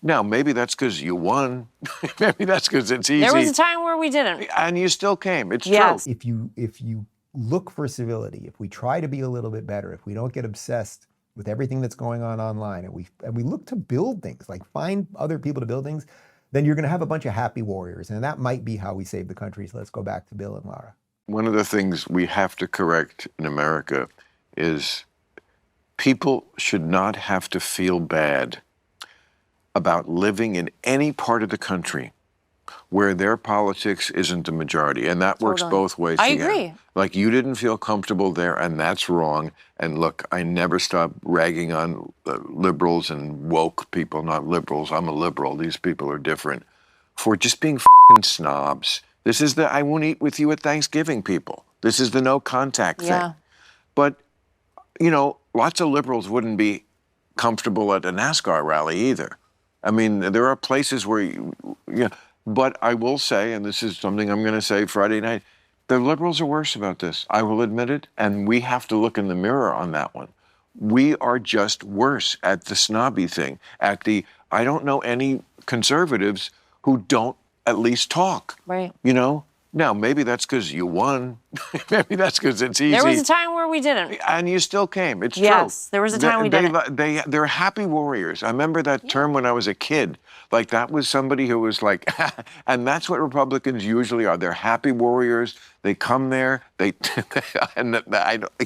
Now, maybe that's because you won. Maybe that's because it's easy. There was a time where we didn't. And you still came. It's Yes. true. If you look for civility, if we try to be a little bit better, if we don't get obsessed with everything that's going on online, and we look to build things, like find other people to build things, then you're going to have a bunch of happy warriors. And that might be how we save the country. So let's go back to Bill and Lara. One of the things we have to correct in America is people should not have to feel bad about living in any part of the country where their politics isn't the majority. And that works both ways. I together. agree. Like, you didn't feel comfortable there, and that's wrong. And look, I never stop ragging on liberals and woke people, not liberals. I'm a liberal. These people are different. For just being f***ing snobs. This is the I won't eat with you at Thanksgiving people. This is the no contact thing. But, you know, lots of liberals wouldn't be comfortable at a NASCAR rally either. I mean, there are places where, but I will say, and this is something I'm going to say Friday night, the liberals are worse about this. I will admit it, and we have to look in the mirror on that one. We are just worse at the snobby thing, at the, I don't know any conservatives who don't at least talk. Right. You know? Now, maybe that's because you won. Maybe that's because it's easy. There was a time where we didn't. And you still came. It's Yes, there was a time we didn't. They're happy warriors. I remember that term when I was a kid. Like, that was somebody who was like, and that's what Republicans usually are. They're happy warriors. They come there. And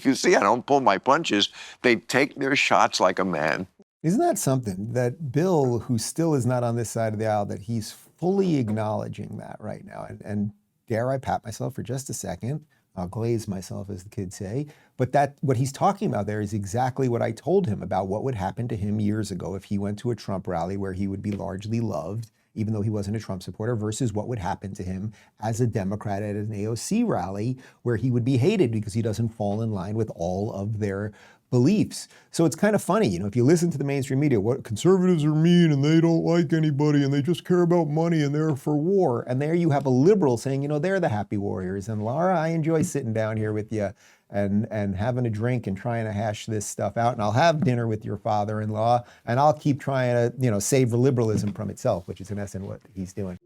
you see, I don't pull my punches. They take their shots like a man. Isn't that something that Bill, who still is not on this side of the aisle, that he's fully acknowledging that right now? And dare I pat myself for just a second? I'll glaze myself, as the kids say. But that what he's talking about there is exactly what I told him about what would happen to him years ago if he went to a Trump rally where he would be largely loved, even though he wasn't a Trump supporter, versus what would happen to him as a Democrat at an AOC rally where he would be hated because he doesn't fall in line with all of their beliefs. So it's kind of funny, you know, if you listen to the mainstream media, what conservatives are mean and they don't like anybody and they just care about money and they're for war. And there you have a liberal saying, you know, they're the happy warriors. And Lara, I enjoy sitting down here with you and having a drink and trying to hash this stuff out. And I'll have dinner with your father-in-law and I'll keep trying to, you know, save liberalism from itself, which is in essence what he's doing.